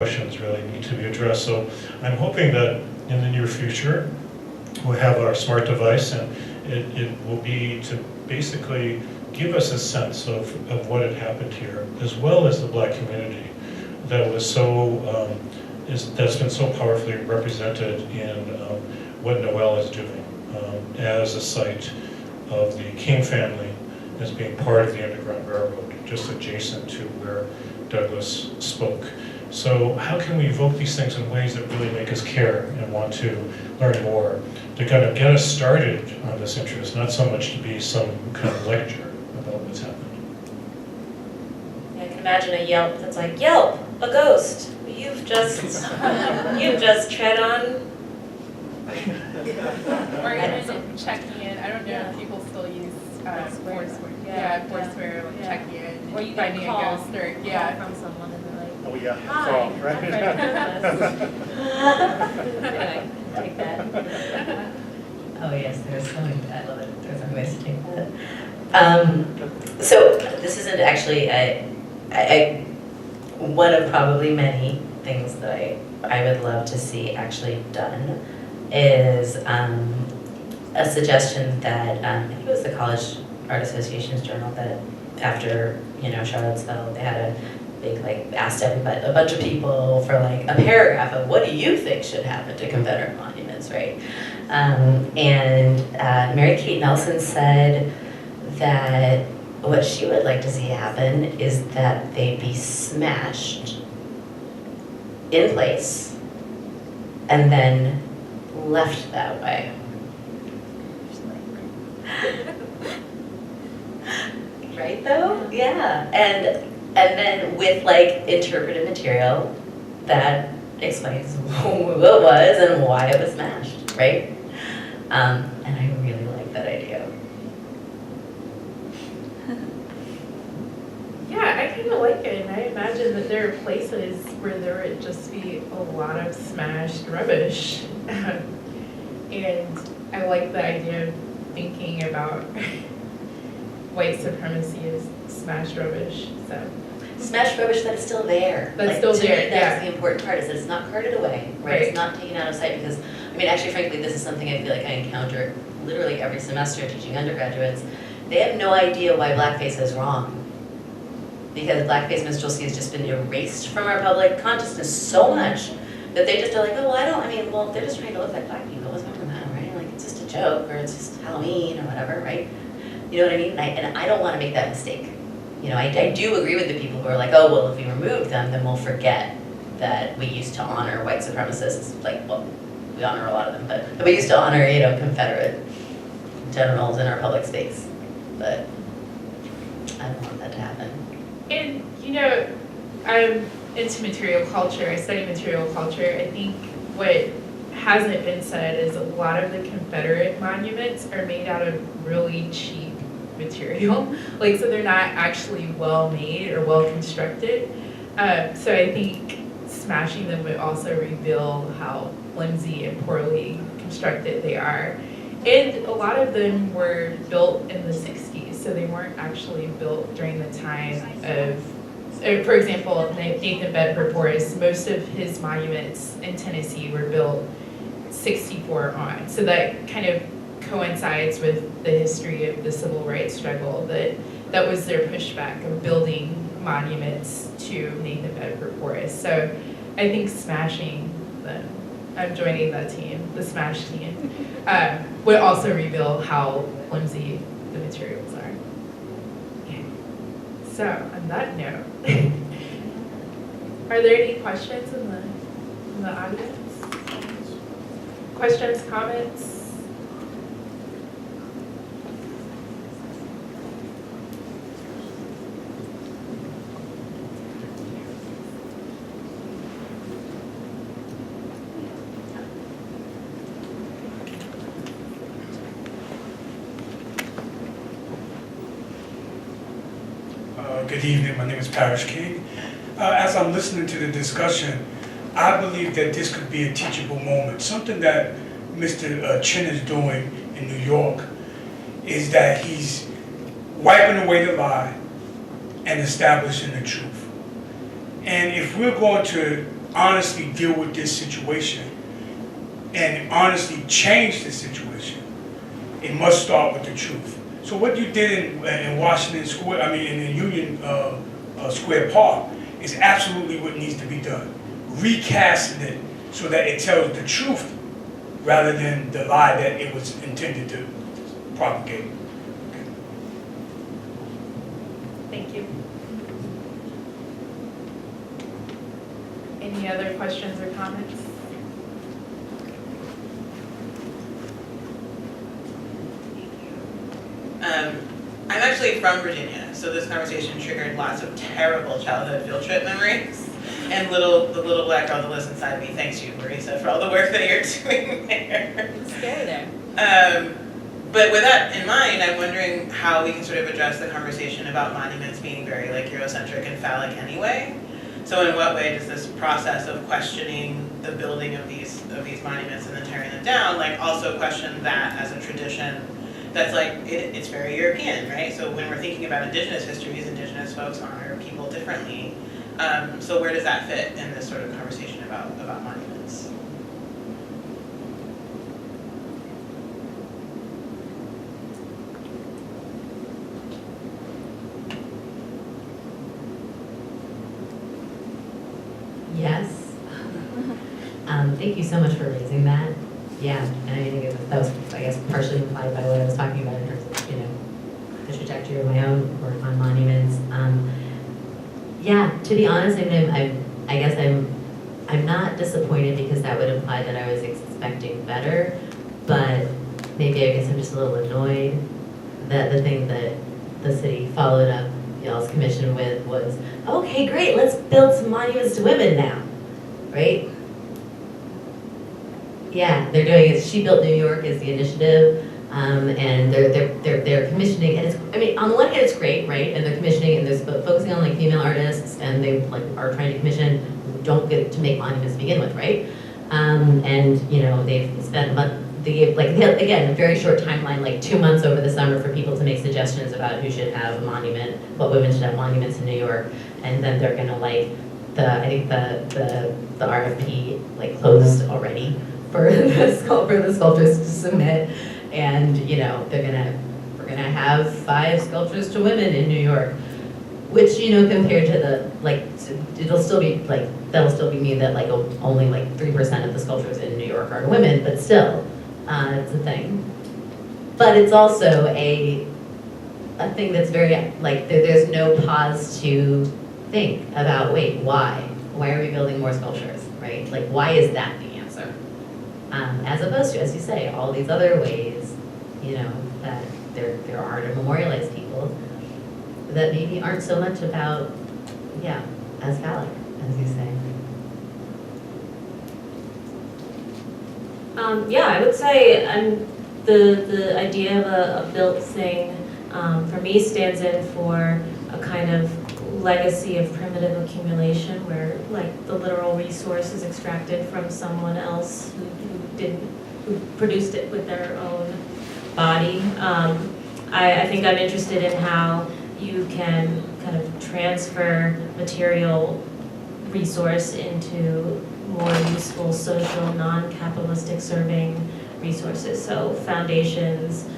questions really need to be addressed. So I'm hoping that in the near future, we'll have our smart device, and it will be to basically give us a sense of what had happened here, as well as the Black community that was so, that's been so powerfully represented in what Noel is doing as a site of the King family, as being part of the Underground Railroad, just adjacent to where Douglas spoke. So how can we evoke these things in ways that really make us care and want to learn more, to kind of get us started on this interest, not so much to be some kind of lecture about what's happened. Yeah, I can imagine a Yelp that's like, Yelp, a ghost. You've just tread on. Or even checking in. I don't know if people still use Foursquare. Foursquare, like checking in, Or you finding can call, a ghost, or from someone and they're like, Oh, yeah. hi, Call, I'm right? Anyway, take that. Oh yes, there's so many, I love it, there's so many ways to take that. So this isn't actually one of probably many things that I would love to see actually done is a suggestion that, I think it was the College Art Association's journal that after, Charlottesville, they had a big, asked everybody, a bunch of people for a paragraph of what do you think should happen to Confederate monuments, right? And Mary Kate Nelson said that what she would like to see happen is that they be smashed in place and then left that way. Right though? Yeah. And then with interpretive material that explains who it was and why it was smashed, right? And I really like that idea. yeah, I kind of like it, and I imagine that there are places where there would just be a lot of smashed rubbish, and I like the idea of thinking about white supremacy as smashed rubbish. So. Smashed rubbish that is still there. That's still there, me, that's the important part, is that it's not carted away, right? It's not taken out of sight, because, actually, frankly, this is something I feel like I encounter literally every semester teaching undergraduates. They have no idea why blackface is wrong. Because blackface minstrelsy has just been erased from our public consciousness so much that they just are like, oh, well, they're just trying to look like black people. What's wrong with that, right? It's just a joke, or it's just Halloween, or whatever, right? You know what I mean? And I don't want to make that mistake. I do agree with the people who are like, oh, well, if we remove them, then we'll forget that we used to honor white supremacists. We honor a lot of them, but we used to honor, Confederate generals in our public space. But I don't want that to happen. And, I'm into material culture. I study material culture. I think what hasn't been said is a lot of the Confederate monuments are made out of really cheap material. So they're not actually well made or well constructed. So I think smashing them would also reveal how flimsy and poorly constructed they are. And a lot of them were built in the 60s, so they weren't actually built during the time of, for example, Nathan Bedford Forrest, most of his monuments in Tennessee were built 64 on. So that kind of coincides with the history of the civil rights struggle, that was their pushback of building monuments to Nathan Bedford Forrest. So I think smashing them, I'm joining that team, the smash team, would also reveal how flimsy the materials are. Yeah. So on that note, are there any questions in the audience? Questions, comments? Good evening, my name is Parrish King. As I'm listening to the discussion, I believe that this could be a teachable moment. Something that Mr. Chin is doing in New York is that he's wiping away the lie and establishing the truth. And if we're going to honestly deal with this situation and honestly change the situation, it must start with the truth. So what you did in Washington Square, I mean in Union Square Park, is absolutely what needs to be done. Recasting it so that it tells the truth rather than the lie that it was intended to propagate. Thank you. Any other questions or comments? I'm actually from Virginia, so this conversation triggered lots of terrible childhood field trip memories. And the little black girl that lives inside me thanks you, Marisa, for all the work that you're doing there. It's scary there. But with that in mind, I'm wondering how we can sort of address the conversation about monuments being very like Eurocentric and phallic anyway. So in what way does this process of questioning the building of these monuments and then tearing them down, like also question that as a tradition that's like, it's very European, right? So when we're thinking about indigenous histories, indigenous folks honor people differently. So where does that fit in this sort of conversation about monuments? Yes. Thank you so much for raising that. Yeah, and I think that was, I guess, partially implied by what I was talking about in terms of, the trajectory of my own work on monuments. Yeah, to be honest, I guess I'm not disappointed because that would imply that I was expecting better, but maybe I guess I'm just a little annoyed that the thing that the city followed up y'all's commission with was, okay, great, let's build some monuments to women now, right? Yeah, they're doing it. She Built New York is the initiative, and they're commissioning. And on the one hand, it's great, right? And they're commissioning, and they're focusing on like female artists, and they like are trying to commission who don't get to make monuments to begin with, right? And they've spent they gave like again a very short timeline, like 2 months over the summer for people to make suggestions about who should have a monument, what women should have monuments in New York, and then they're gonna like I think the RFP like closed already for the sculptors to submit, and we're gonna have 5 sculptures to women in New York, which compared to the that'll still be mean that like only like 3% of the sculptures in New York are women, but still it's a thing. But it's also a thing that's very like there's no pause to think about, wait, why are we building more sculptures, right? Like why is that the answer? As opposed to, as you say, all these other ways, that there are to memorialize people that maybe aren't so much about, as phallic, as you say. I would say the idea of a built thing for me stands in for a kind of legacy of primitive accumulation where like the literal resource is extracted from someone else who produced it with their own body. I think I'm interested in how you can kind of transfer material resource into more useful social, non-capitalistic serving resources. So foundations,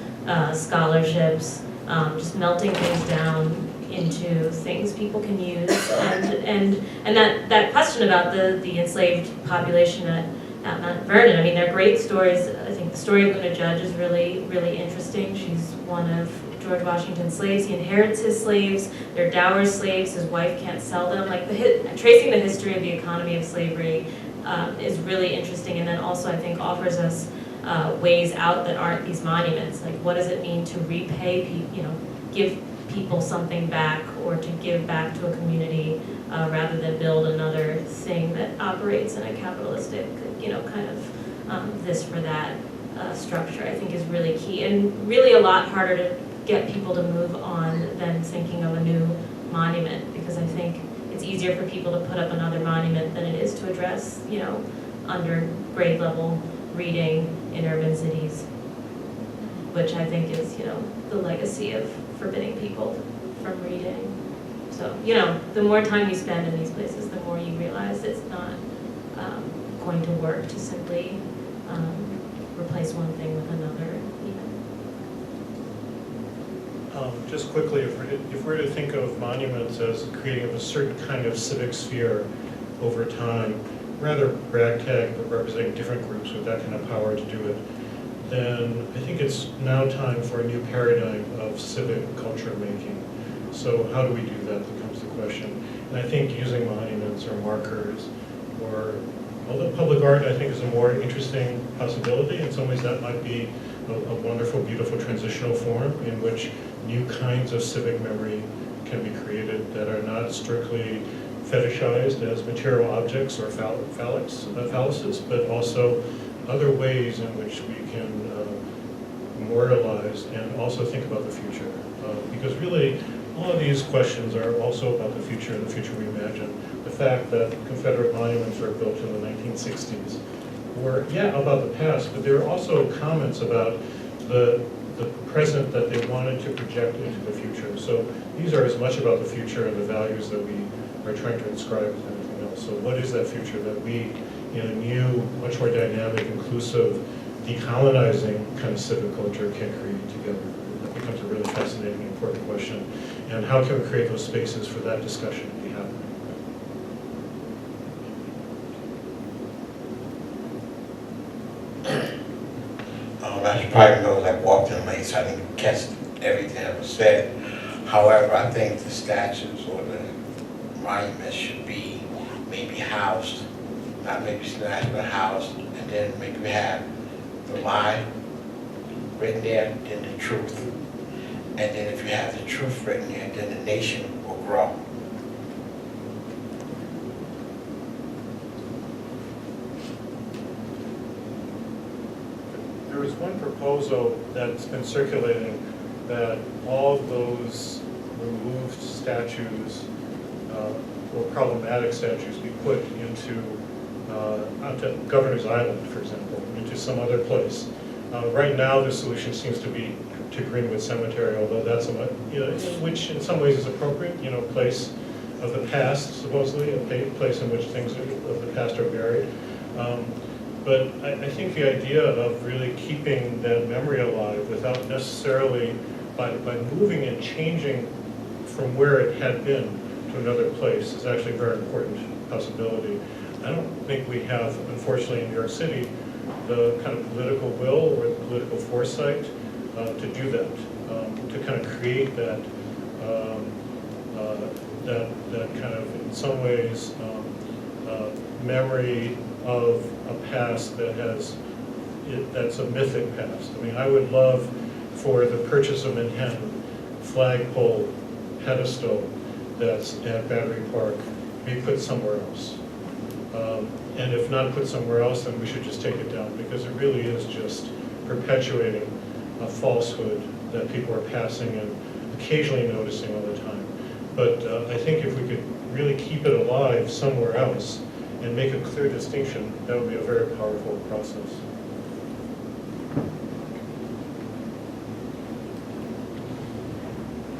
scholarships, just melting things down into things people can use, and that question about the enslaved population at Mount Vernon. I mean, they're great stories. I think the story of Una Judge is really, really interesting. She's one of George Washington's slaves. He inherits his slaves. They're dower slaves. His wife can't sell them. Like tracing the history of the economy of slavery is really interesting, and then also I think offers us ways out that aren't these monuments. Like, what does it mean to repay people? Give people something back, or to give back to a community rather than build another thing that operates in a capitalistic, kind of this for that structure, I think is really key, and really a lot harder to get people to move on than thinking of a new monument, because I think it's easier for people to put up another monument than it is to address, under grade level reading in urban cities, which I think is, the legacy of forbidding people from reading. So, the more time you spend in these places, the more you realize it's not going to work to simply replace one thing with another even. Just quickly, if we're to think of monuments as creating a certain kind of civic sphere over time, rather ragtag, but representing different groups with that kind of power to do it, then I think it's now time for a new paradigm of civic culture making. So how do we do that becomes the question. And I think using monuments or markers or, although public art I think is a more interesting possibility, in some ways that might be a wonderful, beautiful transitional form in which new kinds of civic memory can be created that are not strictly fetishized as material objects or phalluses, but also other ways in which we can memorialize and also think about the future. Because really, all of these questions are also about the future and the future we imagine. The fact that Confederate monuments were built in the 1960s were, yeah, about the past, but there are also comments about the present that they wanted to project into the future. So these are as much about the future and the values that we are trying to inscribe as anything else. So what is that future that we, in a new, much more dynamic, inclusive, decolonizing kind of civic culture can create together? That becomes a really fascinating, important question. And how can we create those spaces for that discussion to be happening? As you probably know, I walked in late, so I didn't catch everything that was said. However, I think the statues or the monuments should be maybe housed, not maybe snatched, but housed, and then maybe we have the lie written there, then the truth. And then if you have the truth written there, then the nation will grow. There was one proposal that's been circulating that all of those removed statues or problematic statues be put into onto Governor's Island, for example, into some other place. Right now, the solution seems to be to Greenwood Cemetery, although that's which in some ways is appropriate, place of the past, supposedly, a place in which things of the past are buried. But I think the idea of really keeping that memory alive without necessarily, by moving and changing from where it had been to another place is actually a very important possibility. I don't think we have, unfortunately, in New York City, the kind of political will or the political foresight to do that, to kind of create that, that kind of, in some ways, memory of a past that that's a mythic past. I mean, I would love for the Purchase of Manhattan flagpole pedestal that's at Battery Park be put somewhere else. And if not put somewhere else, then we should just take it down, because it really is just perpetuating a falsehood that people are passing and occasionally noticing all the time. But I think if we could really keep it alive somewhere else and make a clear distinction, that would be a very powerful process.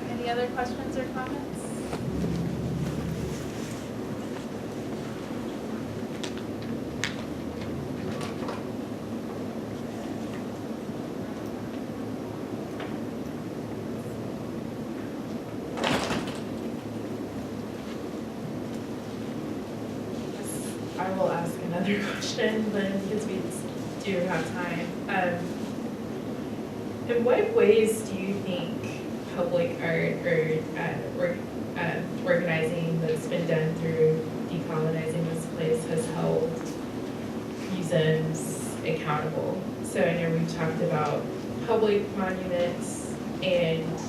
Any other questions or comments? I will ask another question then, because we do have time. In what ways do you think public art or organizing that's been done through decolonizing this place has held museums accountable? So I know we've talked about public monuments and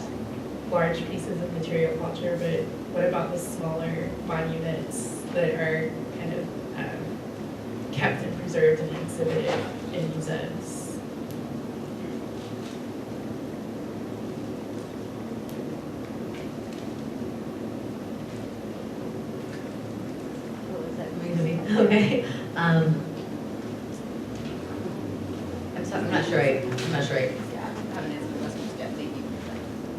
large pieces of material culture, but what about the smaller monuments that are kind of kept and preserved and exhibited in museums? What was that going to be? Okay. I'm sorry, I'm not sure I Haven't answered the question yet, thank you.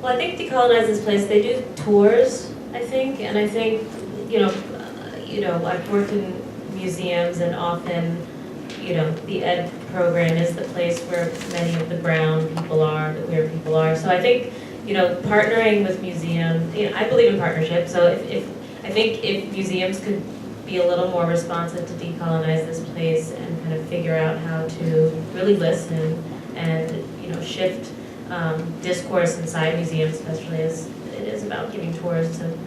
Well, I think Decolonize This Place, they do tours, I think, and I think, I've worked in museums and often you know, the ed program is the place where many of the brown people are, the queer people are. So I think, you know, partnering with museums, you know, I believe in partnership, so I think if museums could be a little more responsive to decolonize this place and kind of figure out how to really listen and, you know, shift discourse inside museums, especially as it is about giving tours to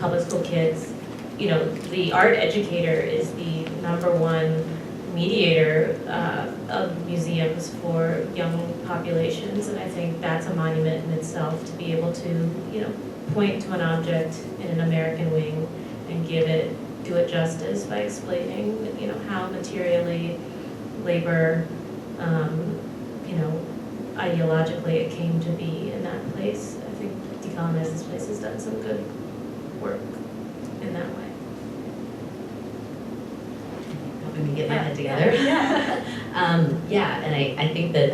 public school kids. You know, the art educator is the #1 mediator of museums for young populations, and I think that's a monument in itself to be able to, you know, point to an object in an American wing and do it justice by explaining, you know, how materially, labor, you know, ideologically it came to be in that place. I think Decolonize This Place has done some good work in that way. Helping me get my head together. Yeah. And I think that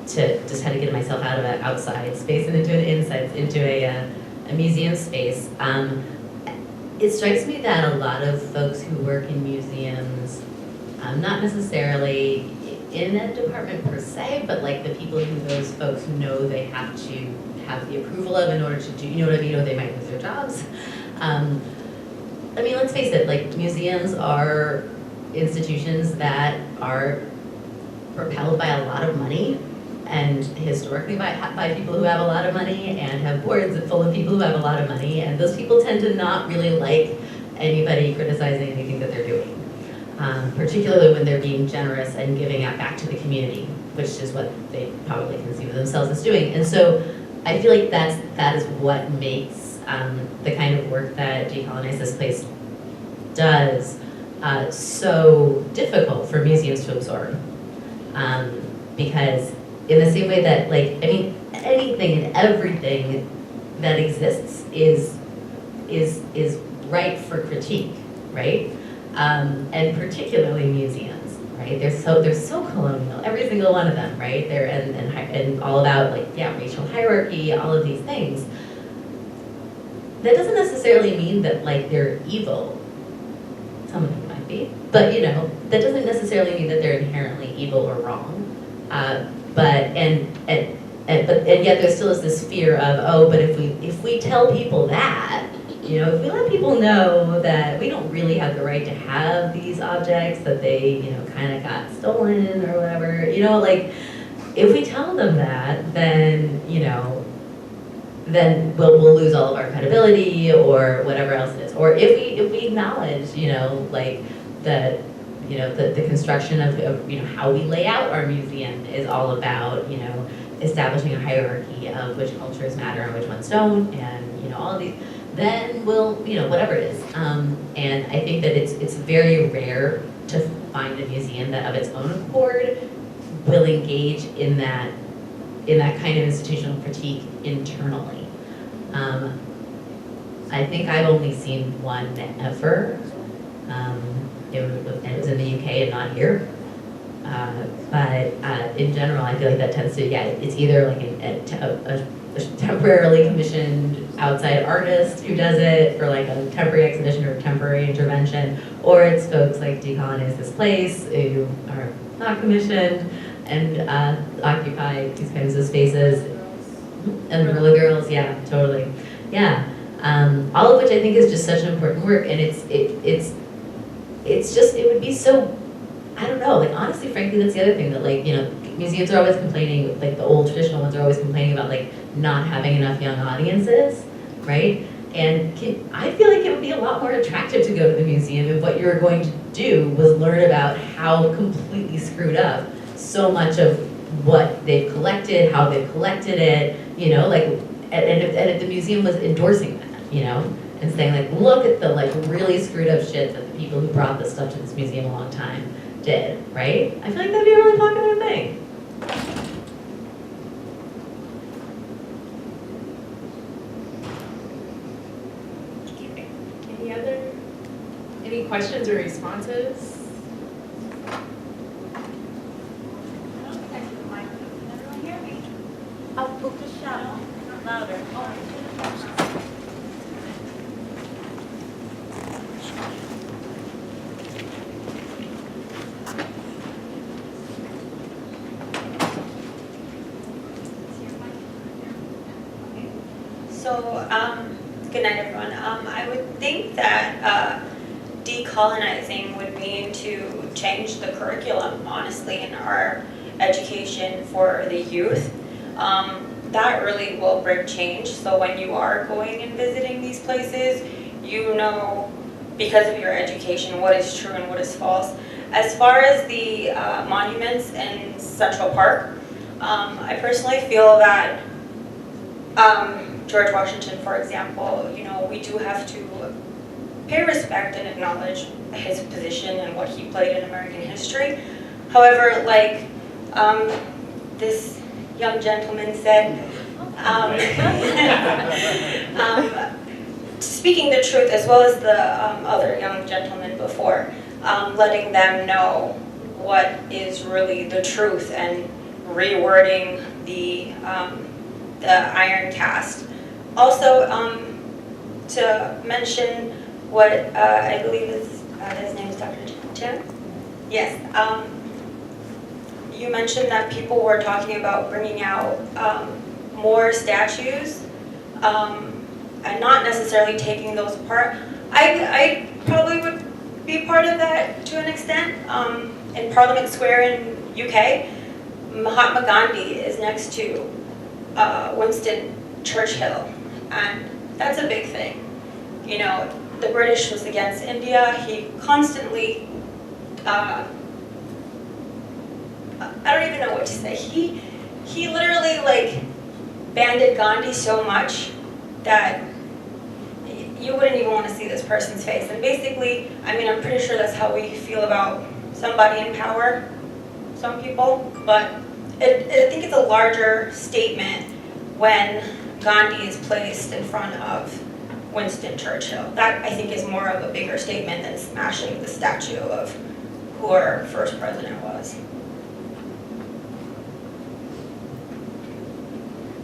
to just kind of get myself out of an outside space and into an inside, into a museum space, it strikes me that a lot of folks who work in museums, not necessarily in that department per se, but like the people who those folks know they have to have the approval of in order to do, you know what I mean, or they might lose their jobs. I mean, let's face it, like museums are institutions that are propelled by a lot of money, and historically by people who have a lot of money, and have boards full of people who have a lot of money, and those people tend to not really like anybody criticizing anything that they're doing, particularly when they're being generous and giving it back to the community, which is what they probably conceive of themselves as doing. And so I feel like that is what makes the kind of work that Decolonize This Place does so difficult for museums to absorb, because in the same way that, like, I mean, anything and everything that exists is ripe for critique, right? And particularly museums, right? They're so colonial, every single one of them, right? They're and all about, like, yeah, racial hierarchy, all of these things. That doesn't necessarily mean that, like, they're evil. Some of them might be, but, you know, that doesn't necessarily mean that they're inherently evil or wrong. But yet there still is this fear of, oh, but if we tell people that, you know, if we let people know that we don't really have the right to have these objects, that they, you know, kind of got stolen or whatever, you know, like, if we tell them that, then, you know, then we'll lose all of our credibility or whatever else it is. Or if we acknowledge, you know, like, that, you know, the construction of, you know, how we lay out our museum is all about, you know, establishing a hierarchy of which cultures matter and which ones don't, and, you know, all of these, then we'll, you know, whatever it is. And I think that it's very rare to find a museum that of its own accord will engage in that kind of institutional critique internally. I think I've only seen one ever. It was in the UK and not here. But in general, I feel like that tends to, yeah, it's either like a temporarily commissioned outside artist who does it for like a temporary exhibition or temporary intervention, or it's folks like Decolonize This Place who are not commissioned and occupy these kinds of spaces. And the Gorilla Girls, yeah, totally. Yeah. All of which I think is just such an important work, and it's just, it would be so, I don't know, like, honestly, frankly, that's the other thing, that, like, you know, museums are always complaining, like the old traditional ones are always complaining about, like, not having enough young audiences, right? And I feel like it would be a lot more attractive to go to the museum if what you were going to do was learn about how completely screwed up so much of what they've collected, how they've collected it, you know, like, and if the museum was endorsing that, you know, and saying, like, look at the, like, really screwed up shit that the people who brought this stuff to this museum a long time did, right? I feel like that'd be a really popular thing. Okay. Any questions or responses? I'll put the shout louder. Good night, everyone. I would think that decolonizing would mean to change the curriculum, honestly, in our education for the youth. That really will bring change. So when you are going and visiting these places, you know, because of your education, what is true and what is false. As far as the monuments in Central Park, I personally feel that George Washington, for example, you know, we do have to pay respect and acknowledge his position and what he played in American history. However, like this young gentleman said, speaking the truth as well as the other young gentleman before, letting them know what is really the truth and rewording the iron cast. Also, to mention what I believe is, his name is Dr. Chen? Yes. You mentioned that people were talking about bringing out more statues and not necessarily taking those apart. I probably would be part of that to an extent. In Parliament Square in UK, Mahatma Gandhi is next to Winston Churchill, and that's a big thing. You know, the British was against India. He constantly, I don't even know what to say. He literally like banded Gandhi so much that you wouldn't even want to see this person's face. And basically, I mean, I'm pretty sure that's how we feel about somebody in power, some people, but I think it's a larger statement when Gandhi is placed in front of Winston Churchill. That, I think, is more of a bigger statement than smashing the statue of who our first president was.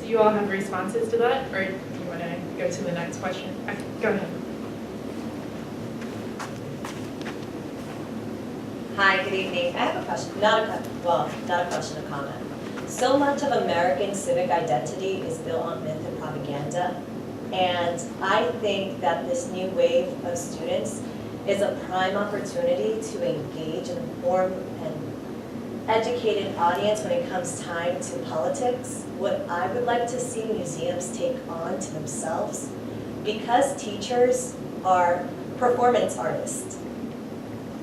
Do you all have responses to that, or do you want to go to the next question? Go ahead. Hi, good evening. I have a question, not a question, a comment. So much of American civic identity is built on myth and propaganda, and I think that this new wave of students is a prime opportunity to engage and inform an educated audience when it comes time to politics. What I would like to see museums take on to themselves, because teachers are performance artists.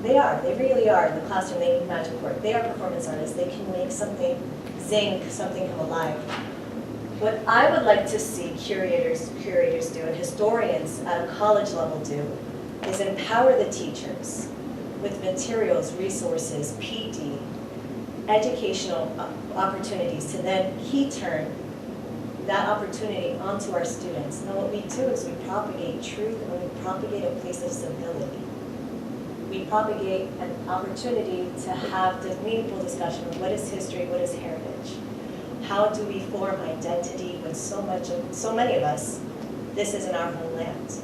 They really are. In the classroom, they need magic work. They are performance artists. They can make something zing, something come alive. What I would like to see curators do, and historians at a college level do, is empower the teachers with materials, resources, PD, educational opportunities to then turn that opportunity onto our students. And what we do is we propagate truth and we propagate a place of civility. We propagate an opportunity to have the meaningful discussion of what is history, what is heritage. How do we form identity when so many of us, this isn't our homeland?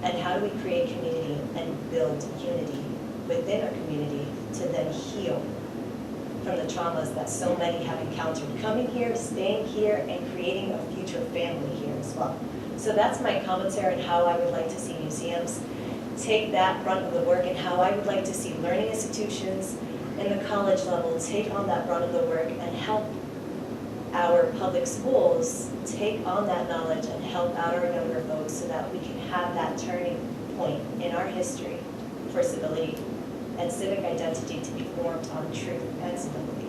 And how do we create community and build unity within our community to then heal from the traumas that so many have encountered coming here, staying here, and creating a future family here as well. So that's my commentary on how I would like to see museums take that brunt of the work, and how I would like to see learning institutions in the college level take on that brunt of the work and help our public schools take on that knowledge and help out our younger folks so that we can have that turning point in our history for civility and civic identity to be formed on truth and civility.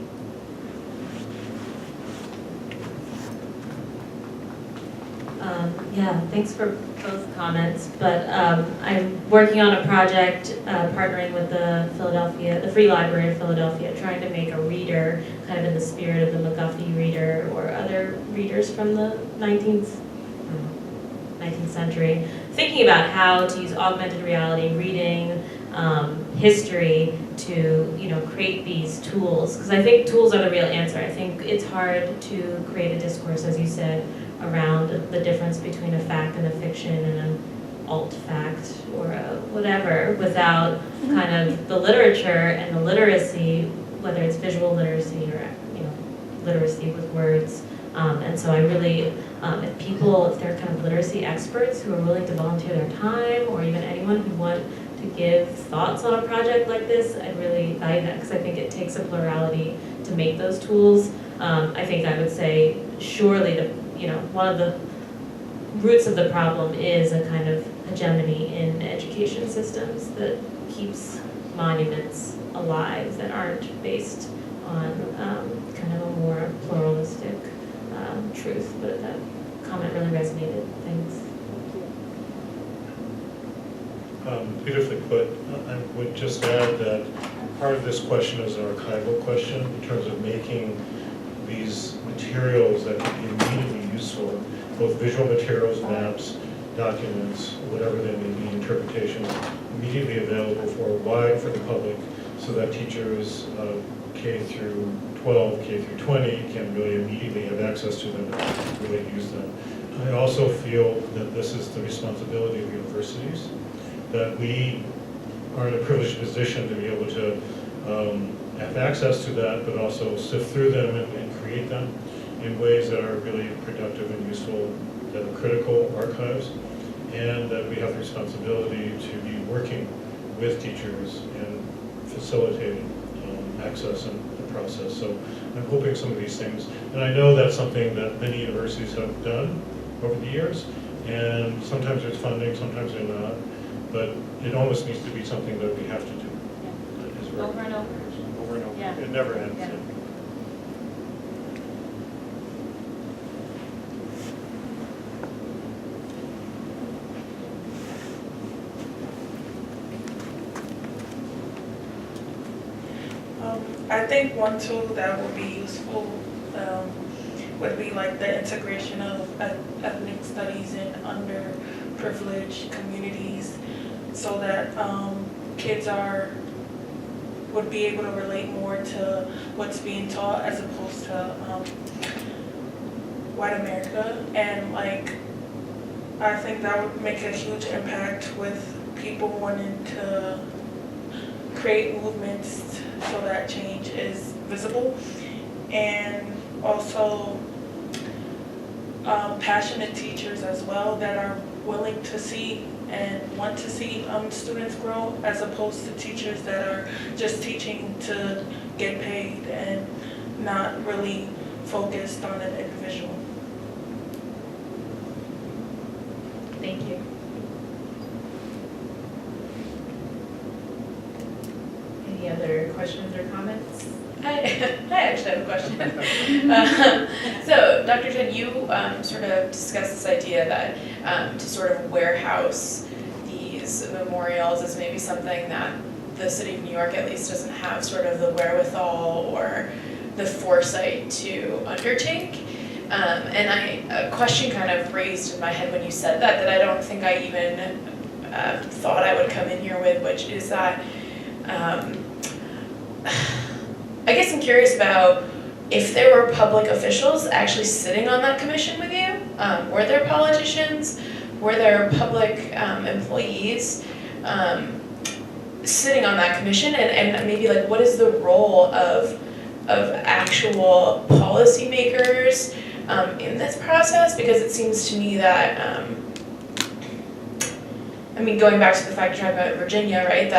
Yeah, thanks for both comments, but I'm working on a project partnering with the Free Library of Philadelphia, trying to make a reader kind of in the spirit of the McGuffey reader or other readers from the 19th century, thinking about how to use augmented reality, reading, history to create these tools, because I think tools are the real answer. I think it's hard to create a discourse, as you said, around the difference between a fact and a fiction and an alt fact or whatever, without kind of the literature and the literacy, whether it's visual literacy or literacy with words, And so I really, if they're kind of literacy experts who are willing to volunteer their time, or even anyone who want to give thoughts on a project like this, I really value that, because I think it takes a plurality to make those tools. I think I would say surely one of the roots of the problem is a kind of hegemony in education systems that keeps monuments alive that aren't based on kind of a more pluralistic truth. But that comment really resonated. Thanks. Beautifully put. I would just add that part of this question is an archival question in terms of making these materials that can be immediately useful, both visual materials, maps, documents, whatever they may be, interpretations, immediately available for the public, so that teachers K through 12, K through 20 can really immediately have access to them and really use them. I also feel that this is the responsibility of universities, that we are in a privileged position to be able to have access to that, but also sift through them and create them in ways that are really productive and useful, that are critical archives, and that we have the responsibility to be working with teachers and facilitating access and the process. So I'm hoping some of these things, and I know that's something that many universities have done over the years, and sometimes there's funding, sometimes they're not, but it almost needs to be something that we have to do. That is very- Over and over. Over and over. Yeah. It never ends. Yeah. I think one tool that would be useful would be like the integration of ethnic studies in underprivileged communities, so that kids would be able to relate more to what's being taught as opposed to white America. And like, I think that would make a huge impact with people wanting to create movements so that change is visible, and also passionate teachers as well that are willing to see and want to see students grow, as opposed to teachers that are just teaching to get paid and not really focused on an individual. Thank you. Any other questions or comments? I actually have a question. So, Dr. Chen, you sort of discussed this idea that to sort of warehouse these memorials is maybe something that the city of New York at least doesn't have sort of the wherewithal or the foresight to undertake. And a question kind of raised in my head when you said that I don't think I even thought I would come in here with, which is that I guess I'm curious about if there were public officials actually sitting on that commission with you. Were there politicians? Were there public employees sitting on that commission? And maybe like, what is the role of actual policymakers in this process? Because it seems to me that, I mean, going back to the fact you're talking about Virginia, right?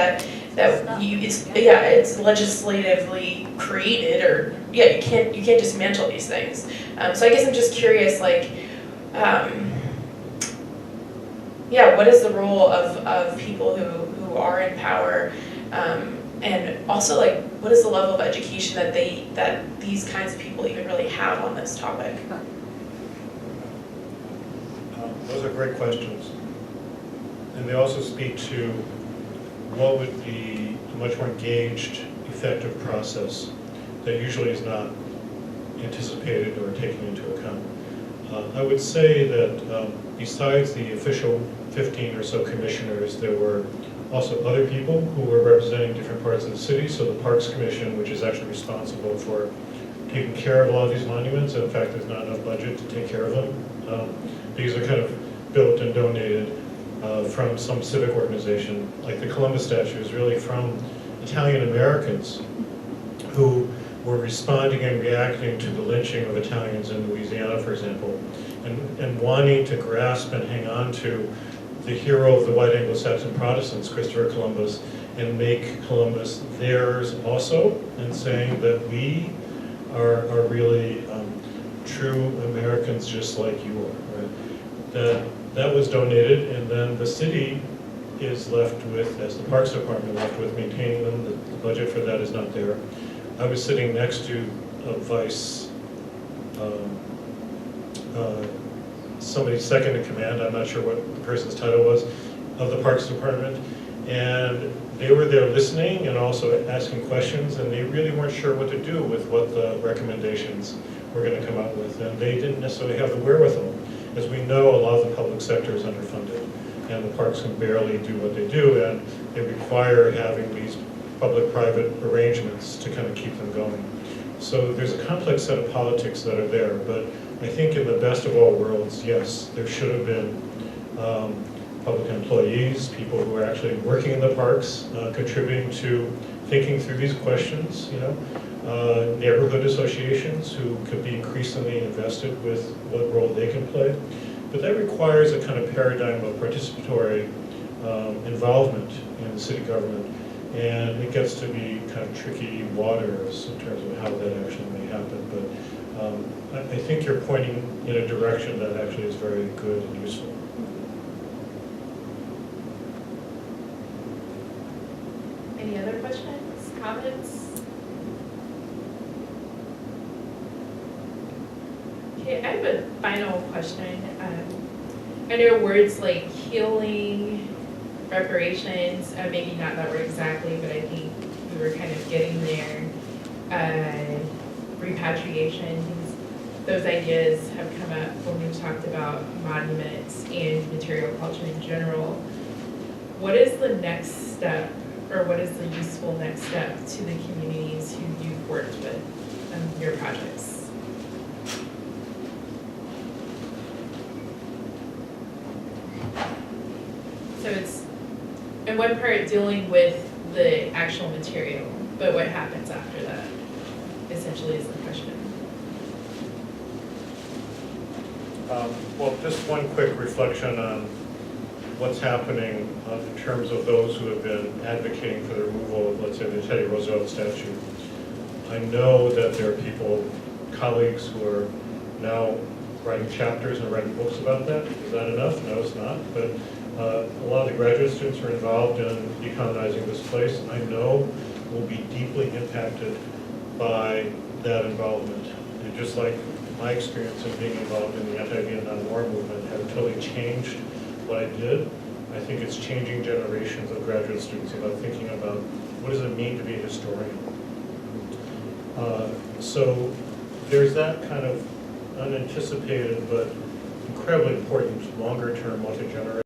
It's legislatively created, or you can't dismantle these things. So I guess I'm just curious, like, what is the role of people who are in power, and also like, what is the level of education that these kinds of people even really have on this topic? Those are great questions. And they also speak to what would be a much more engaged, effective process that usually is not anticipated or taken into account. I would say that besides the official 15 or so commissioners, there were also other people who were representing different parts of the city. So the Parks Commission, which is actually responsible for taking care of a lot of these monuments. In fact, there's not enough budget to take care of them. These are kind of built and donated from some civic organization. Like the Columbus statue is really from Italian Americans who were responding and reacting to the lynching of Italians in Louisiana, for example, and wanting to grasp and hang on to the hero of the white Anglo-Saxon Protestants, Christopher Columbus, and make Columbus theirs also, and saying that we are really true Americans just like you are. Right? That was donated, and then the city is left with, as the Parks Department left with, maintaining them. The budget for that is not there. I was sitting next to a vice, somebody's second in command, I'm not sure what the person's title was, of the Parks Department, and they were there listening and also asking questions, and they really weren't sure what to do with what the recommendations were going to come out with, and they didn't necessarily have the wherewithal. As we know, a lot of the public sector is underfunded, and the parks can barely do what they do, and they require having these public-private arrangements to kind of keep them going. So there's a complex set of politics that are there, but I think in the best of all worlds, yes, there should have been public employees, people who are actually working in the parks, contributing to thinking through these questions, neighborhood associations who could be increasingly invested with what role they can play. But that requires a kind of paradigm of participatory involvement in the city government, and it gets to be kind of tricky waters in terms of how that actually may happen. But I think you're pointing in a direction that actually is very good and useful. Any other questions, comments? Okay, I have a final question. I know words like healing, reparations, maybe not that word exactly, but I think we were kind of getting there. Repatriation, those ideas have come up when we've talked about monuments and material culture in general. What is the next step, or what is the useful next step to the communities who you've worked with on your projects? So it's, in one part, dealing with the actual material, but what happens after that, essentially, is the question. Well, just one quick reflection on what's happening in terms of those who have been advocating for the removal of, let's say, the Teddy Roosevelt statue. I know that there are people, colleagues, who are now writing chapters and writing books about that. Is that enough? No, it's not. But a lot of the graduate students are involved in decolonizing this place. I know will be deeply impacted by that involvement. And just like my experience of being involved in the anti-Vietnam War movement had totally changed what I did, I think it's changing generations of graduate students about thinking about what does it mean to be a historian. So there's that kind of unanticipated but incredibly important longer-term multi-generational